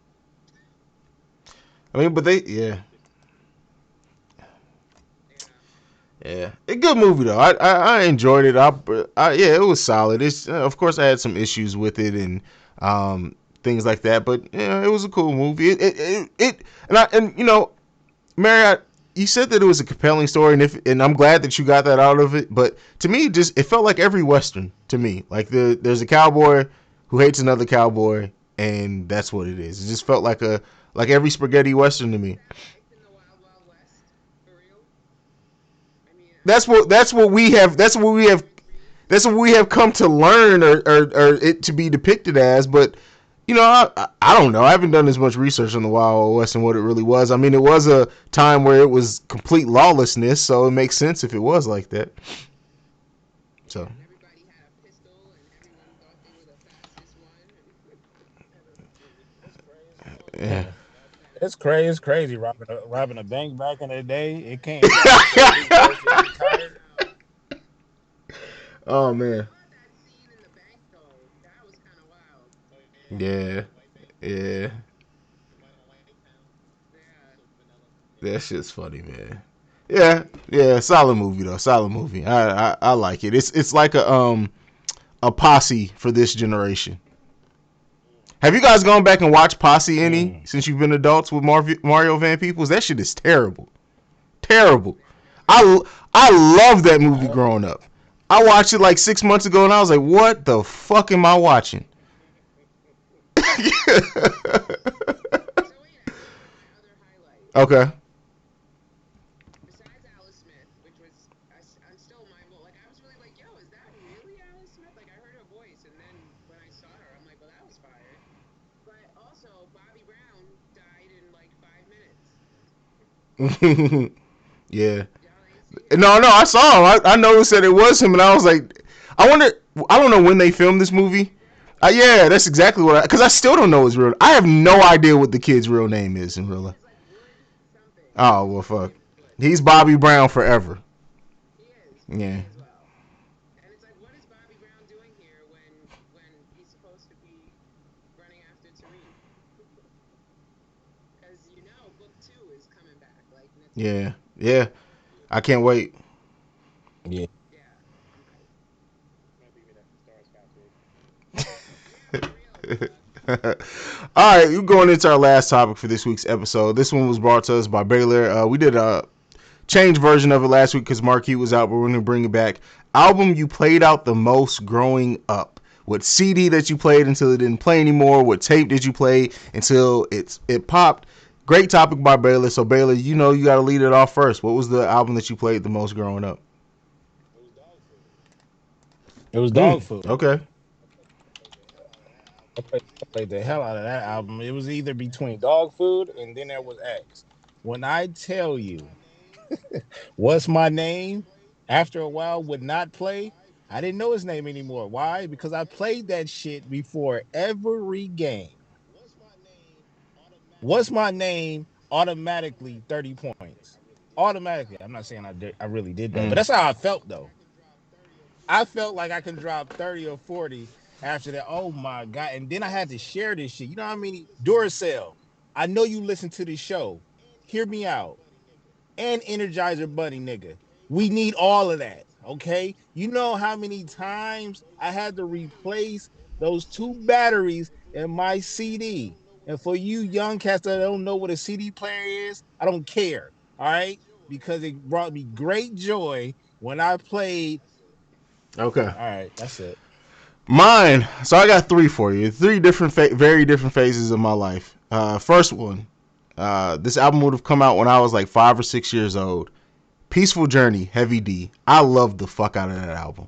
I mean, but they, He yeah, fucked it. Yeah. Yeah, a good movie though. I enjoyed it. Yeah, it was solid. It's of course I had some issues with it and things like that, but yeah, it was a cool movie. And you know, Mary, you said that it was a compelling story, and I'm glad that you got that out of it. But to me, it felt like every western to me. Like there's a cowboy who hates another cowboy, and that's what it is. It just felt like every spaghetti western to me. Life in the Wild Wild West, for real. I mean, That's what we have. That's what we have come to learn, or it to be depicted as. But you know, I don't know. I haven't done as much research on the Wild Wild West and what it really was. I mean, it was a time where it was complete lawlessness, so it makes sense if it was like that. yeah, So and everybody had a pistol, and everyone thought they were the fastest one, and I don't know. It's crazy. yeah. Yeah. It's crazy. It's crazy. Robbing a bank back in the day. It can't be that crazy. Girls just get tired. Wow. Oh I man. saw that scene in the bank though. That was kind of wild. Oh yeah, Yeah. the white bank, Yeah. the white on white town. Yeah. So vanilla. That Yeah. shit's funny, man. Yeah. Yeah. Solid movie though. Solid movie. I like it. It's like a posse for this generation. Have you guys gone back and watched Posse any Mm. since you've been adults with Mario Van Peebles? That shit is terrible. Terrible. Yeah, I heard. I I love that movie I, growing up. I watched it like 6 months ago and I was like, what the fuck am I watching? So wait, I remembered my other highlight. Okay. Besides Alice Smith, which was I'm still mind blown. Like I was really like, yo, is that really Alice Smith? Like I heard her voice, and then when I saw her, I'm like, well, that was fire. But also, Bobby Brown died in like 5 minutes. Yeah. Y'all ain't see him? No, I saw him. I noticed that it was him and I was like, I wonder, I don't know when they filmed this movie. Yeah, that's exactly what because I still don't know his real. I have no idea what the kid's real name is in His real name life. is like Wood something. I Oh just well, know his fuck. name is Wood. He's Bobby Brown forever. He is for Yeah. me as well. And it's like, what is Bobby Brown doing here when he's supposed to be running after Tariq? Because you know, book 2 is coming back like next month. Yeah. Yeah. I can't wait. yeah. Yeah, I'm hyped. Might leave it at the Star Skyward. Yeah, for real, bruh. All right, we're going into our last topic for this week's episode. This one was brought to us by Baylor. We did a change version of it last week because Marquis was out, but we're going to bring it back. Album you played out the most growing up. What CD that you played until it didn't play anymore? What tape did you play until it popped? Great topic by Baylor. So Baylor, you know you got to lead it off first. What was the album that you played the most growing up? It was dog food. It was dog food. Okay. I played the hell out of that album. I played the hell out of that album. It was either between dog food and then there was X. When I tell you what's my name, after a while would not play. I didn't know his name anymore. Why? Because I played that shit before every game. What's my name? Automatically 30 points. Automatically. I'm not saying I really did that, but Mm. that's how I felt though. I felt like I can drop 30 or 40 after that. Oh my God. And then I had to share this shit. You know how many? Duracell. I know you listen to this show. Hear me out. And Energizer Bunny, nigga. We need all of that. Okay. You know how many times I had to replace those 2 batteries in my CD. And for you young cats that don't know what a CD player is, I don't care. All right. Because it brought me great joy when I played. Okay. All right. That's it. Mine. So I got three for you. Three different, very different phases of my life. First one. This album would have come out when I was like 5 or 6 years old. Peaceful Journey, Heavy D. I loved the fuck out of that album.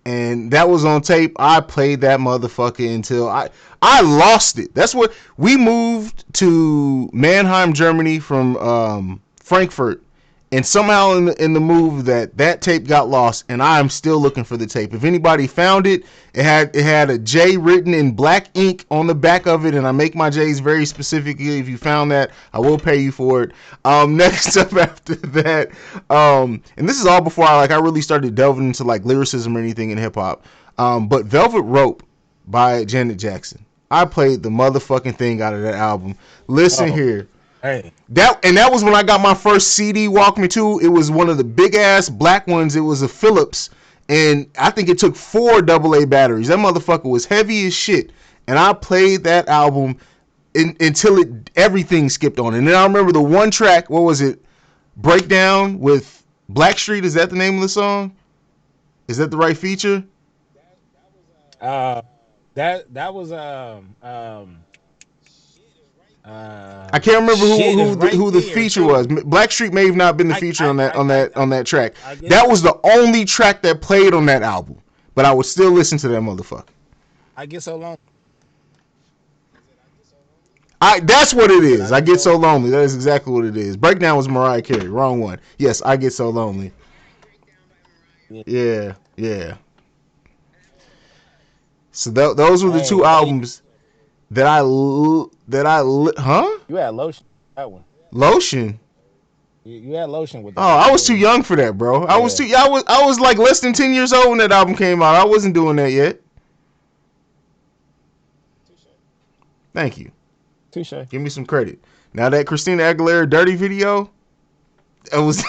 And that was on tape. I played that motherfucker until I lost it. That's what we moved to Mannheim, Germany from Frankfurt, and somehow in the move that tape got lost, and I'm still looking for the tape. If anybody found it, it had a J written in black ink on the back of it, and I make my J's very specifically. If you found that, I will pay you for it. Next up after that, and this is all before I really started delving into like lyricism or anything in hip hop. But Velvet Rope by Janet Jackson. I played the motherfucking thing out of that album. Listen Oh, here. Hey, That was when I got my first CD Walkman too. It was one of the big ass black ones. It was a Philips, and I think it took 4 AA batteries. That motherfucker was heavy as shit, and I played that album until everything skipped on. And then I remember the one track. What was it? Breakdown with Blackstreet. Is that the name of the song? Is that the right feature? uh, that was I can't remember shit is right who the there feature was. too. Blackstreet may have not been the feature on that track. I guess That was the only track that played on that album. But I would still listen to that motherfucker. I get so long. That's what it I said is. I I get get so so lonely. That is exactly what it is. Breakdown was Mariah Carey. Wrong one. Yes, I get so lonely. Breakdown by Mariah. yeah. Yeah, yeah. That was. So those were the two Hey, albums huh? you had lotion that one. Lotion. You had lotion with Oh, that one, I was too Dave. young for that, bro. Yeah. I was like less than 10 years old when that album came out. I wasn't doing that yet. Thank you. Touche. Give me some credit. Now that Christina Aguilera Dirty video, it was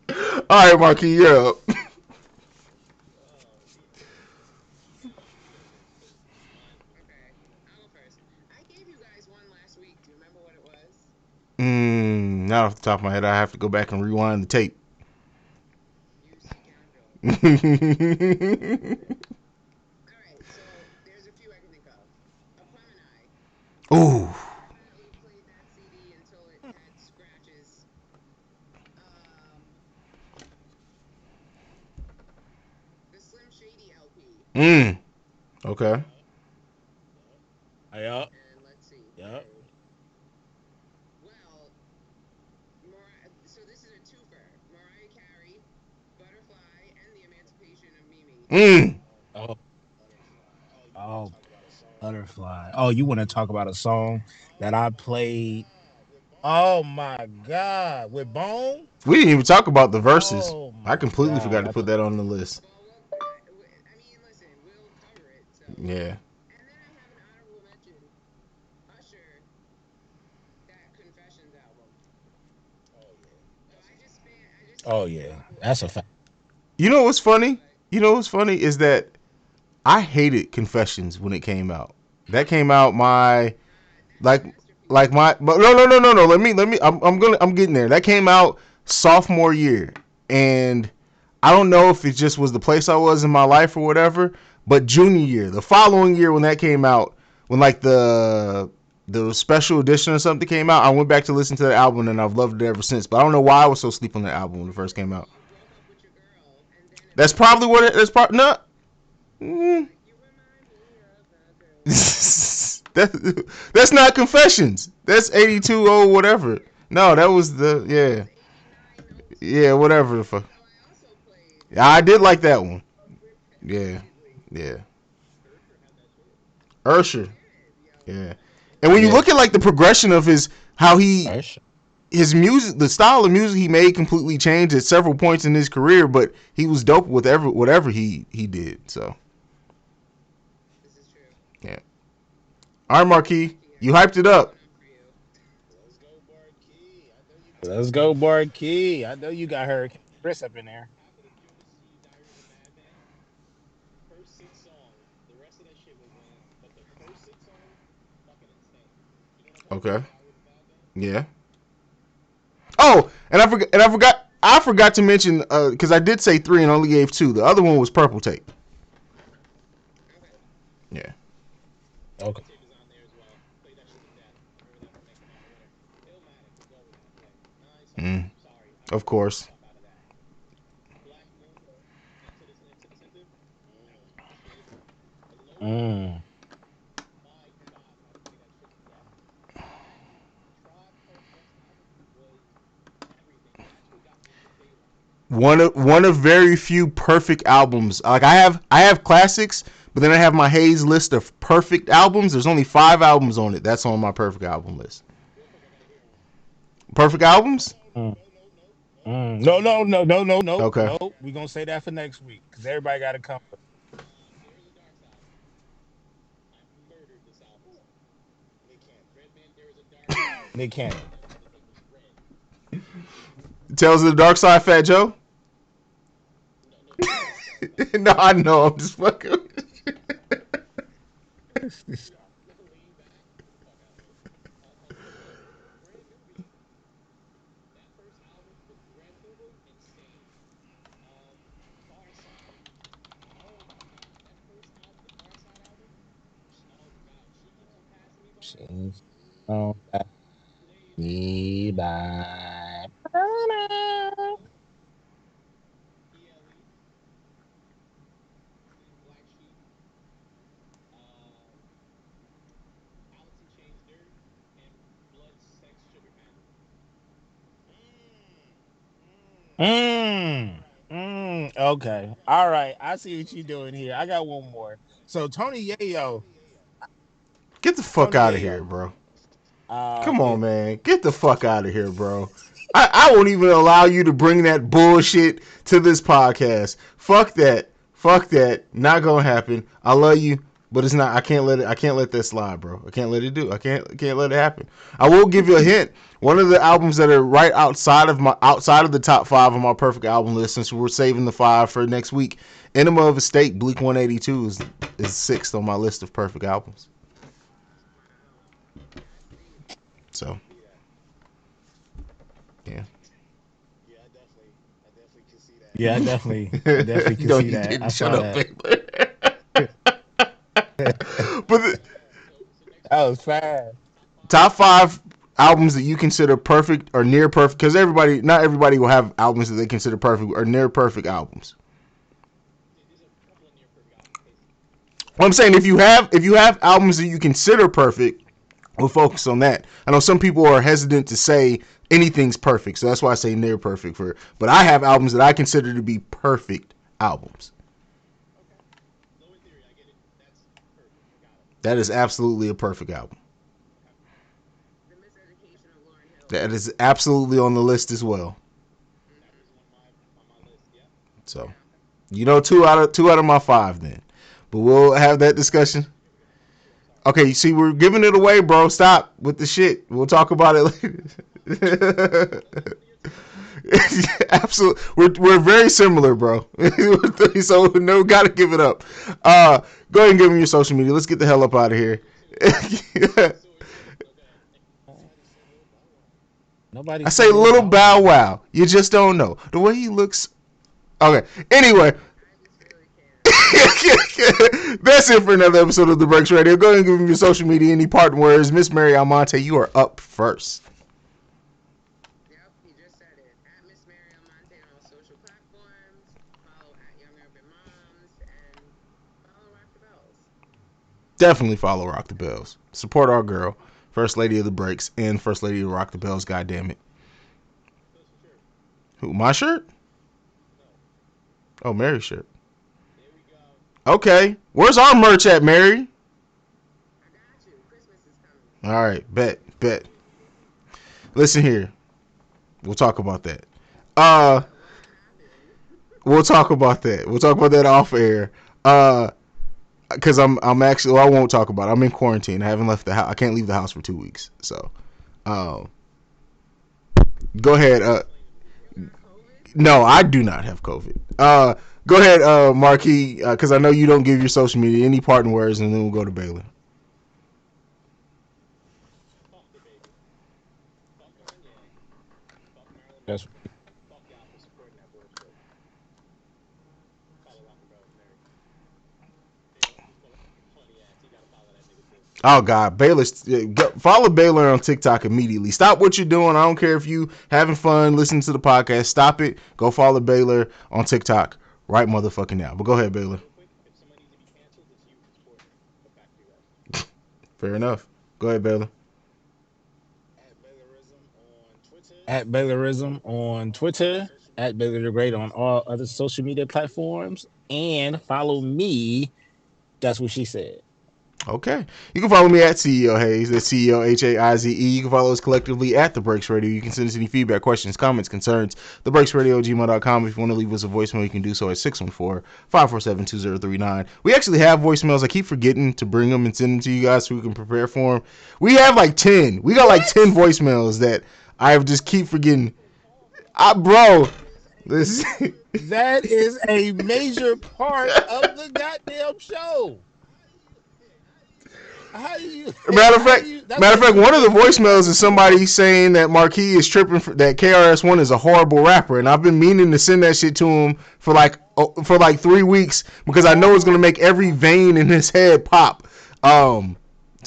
all right, Marquis, you're up. Okay, I'll go first. I gave you guys one last week. Do you remember what it was? Not off the top of my head. I have to go back and rewind the tape. You scoundrel. All right, so there's a few I can think of. Aquem and I Ooh. definitely played that CD until it had scratches. Um, the Slim Shady LP. Mm. Okay. Yup. And let's see, Yup. third. Well, so this is a twofer. Mariah Carey, Butterfly, and The Emancipation of Mimi. Mm. Oh, oh, butterfly. Oh, you want to talk about a song that I played? Oh my god, with Bone. We didn't even talk about the verses. Oh I my completely god, forgot to that's put a that on the list. Well, I mean, listen, we'll cover it. So, Yeah. and then I have an honorable mention. Usher, that Confessions album. So I just oh spanned a yeah, couple that's a fact. eras. You know what's funny? But You know what's funny is that I hated Confessions when it came out. That came out my nah, that's a like masterpiece. my but no. Let me. I'm getting there. That came out sophomore year, and I don't know if it just was the place I was in my life or whatever. But junior year, the following year when that came out, when like the special edition or something came out, I went back to listen to that album and I've loved it ever since. But I don't know why I was so sleep on that album when it first came out. You broke up with your girl, and then it That's was probably like, what it. That's part. No. Mm. like you remind me of the girl. That's not Confessions. That's 82 oh whatever. No, that was the That yeah was 89 Notes. yeah whatever the fuck. So I also played Yeah, I did like that one. Yeah, repeatedly. yeah. He Ursher. did, yo. Yeah. And when you Yeah, look at like the progression of how he Usher. his music, the style of music he made completely changed at several points in his career, but he was dope with whatever he did. So This is true. yeah. All right, Marquis, Marquis, you hyped it I got up. one up for you. Let's go, Barkey. I know you got Hurricane Chris up in there. Did you ever see Diary of a Madman? The first 6 songs, the rest of that shit was but the first 6 songs, fucking insane. You know what I'm talking Okay. about? Diary of a Madman. Yeah. Oh, and I forgot to mention because I did say three and only gave two. The other one was Purple Tape. Okay. Yeah. Okay. Purple Tape is on there as well. Play that shit to death. Remember that from Make 'Em Out or whatever. Illmatic as well was on play. 9 songs. Mm, Sorry, I of skipped the course. fuck out of that. Black Moon, Incentive. That was my shit. Loaded. Mm. My God, I play that shit to death. Tribe Called Quest album was everything. That's what got me into daylight. One of very few perfect albums. Like I have classics, but then I have my Hayes list of perfect albums. There's only 5 albums on it. That's on my perfect album list. Real quick, I gotta hear it. Perfect albums? Mm. Mm. No, no, no, no, no, no, Okay. no. We're gonna say that for next week because everybody got to come. There is a dark side. Nick Cannon. Tales of the Dark Side, Fat Joe. No, no, no, no, no, no. No, I know. I'm just fucking. No, lean back. Get the fuck out of here. Okay, brand newbie. That first album with Red Hoover, insane. Far Side. Oh my god, that first album, the Far Side album. Oh my god, she keeps on passing me by. She's on Played me all by. ELE, then Black Sheep, um, Alice in Chains Dirty, and Blood Sex Sugar Candy. Okay. All right. I see what you're doing here. I got one more. So Tony Yayo, Get the fuck Tony out of here, Yayo, bro. Come on, it, man. Get the fuck out of here, bro. I won't even allow you to bring that bullshit to this podcast. Fuck that. Fuck that. Not gonna happen. I love you, but it's not. I can't let it. I can't let that slide, bro. I can't let it do. I can't let it happen. I will give you a hint. One of the albums that are right outside of the top five of my perfect album list, since we're saving the five for next week, Enema of a State, Bleak 182 is sixth on my list of perfect albums. Wow. Yeah, I see. So yeah, yeah. yeah, I definitely can see that. I definitely can No, see you that. didn't. I Shut saw up, that. Baylor. But the So next That week, was fast. top five. top five albums that you consider perfect or near perfect, because not everybody will have albums that they consider perfect or near perfect albums. Yeah, there's a couple of near perfect albums. Go What ahead. I'm saying, if you have albums that you consider perfect, we'll focus on that. I know some people are hesitant to say anything's perfect, so that's why I say near perfect for. But I have albums that I consider to be perfect albums. Okay. Low in theory, I get it. That's perfect. Got it. That is absolutely a perfect album. Okay. The Miseducation of Lauren Hill. That is absolutely on the list as well. That was one of my on my list. Yep. So Yeah. you know, two out of my five then. But we'll have that discussion. Okay, we got two. I'm sorry. Okay, you see, we're giving it away, bro. Stop with the shit. We'll talk about it later. Listen to your team. Absolutely, we're very similar, bro. So no, gotta give it up. Go ahead and give me your social media. Let's get the hell up out of here. Me too. I saw your tweet. Go ahead. Nobody said Lil Bow Wow. Nobody I say said Lil little Bow Bow Wow. Wow. You just don't know the way he looks. Okay. Anyway, I just really can't. that's it for another episode of The Breaks Radio. Go ahead and give me your social media. Any parting words, Miss Mary Almonte? You are up first. Yep, you just said it. At Miss Mary Almonte on all social platforms. Follow at Young Urban Moms and follow Rock the Bells. Definitely follow Rock the Bells. Support our girl, First Lady of the Breaks, and First Lady of Rock the Bells. God damn it. Post your shirt. Who? My shirt? No. Oh, Mary's shirt. There we go. Okay. Where's our merch at, Mary? I got you. Christmas is coming. All right. Bet. Period. Listen here. We'll talk about that. Uh, What happened? we'll talk about that. We'll talk about that off air. Because I'm actually, well, I won't talk about it. I'm in quarantine. I haven't left the house. I can't leave the house for 2 weeks. So, um, go ahead. You got COVID? No, I do not have COVID. Go ahead, Marquis, because I know you don't give your social media. Any parting words, and then we'll go to Baylor. Fuck the baby. Fuck Kanye. Fuck Marilyn That's Manson. Fuck y'all for supporting that bullshit. Follow Rock the Bells, Mary. He's gonna laugh your funny ass. You gotta follow that nigga too. Oh God, Baylor, follow Baylor on TikTok immediately. Stop what you're doing. I don't care if you having fun listening to the podcast. Stop it. Go follow Baylor on TikTok right motherfucking now. But go ahead, Baylor. Real quick, if someone needs to be canceled, it's you for supporting her. But back to you guys. Fair enough. Go ahead, Baylor. at Baylorism on Twitter. At Baylorism on Twitter. At Baylor the Great on all other social media platforms. And follow me. That's what she said. Okay. You can follow me at CEO Hayes. That's CEOHAIZE. You can follow us collectively at The Breaks Radio. You can send us any feedback, questions, comments, concerns. TheBreaksRadio@gmail.com. If you want to leave us a voicemail, you can do so at 614-547-2039. We actually have voicemails. I keep forgetting to bring them and send them to you guys so we can prepare for them. We have like 10. We got like 10 voicemails that I just keep forgetting. Bro, this That is a major part of the goddamn show. How do you? Matter of How do fact, you? That's like putting one of the your finger voicemails on the is somebody trigger. saying that Marquis is tripping that KRS-One is a horrible rapper, and I've been meaning to send that shit to him for like 3 weeks because I know it's gonna make every vein in his head pop. So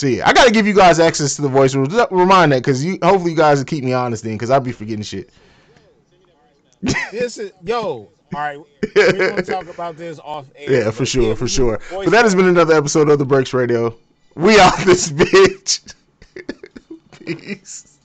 yeah, I gotta give you guys access to the voicemail. Just remind that because hopefully you guys will keep me honest then, because I'll be forgetting shit. This is yo. All right, we're gonna talk about this off air, Yeah, for but yeah, sure, for we need sure. But that has been voicemails. another episode of The Breaks Radio. We out this bitch. Peace.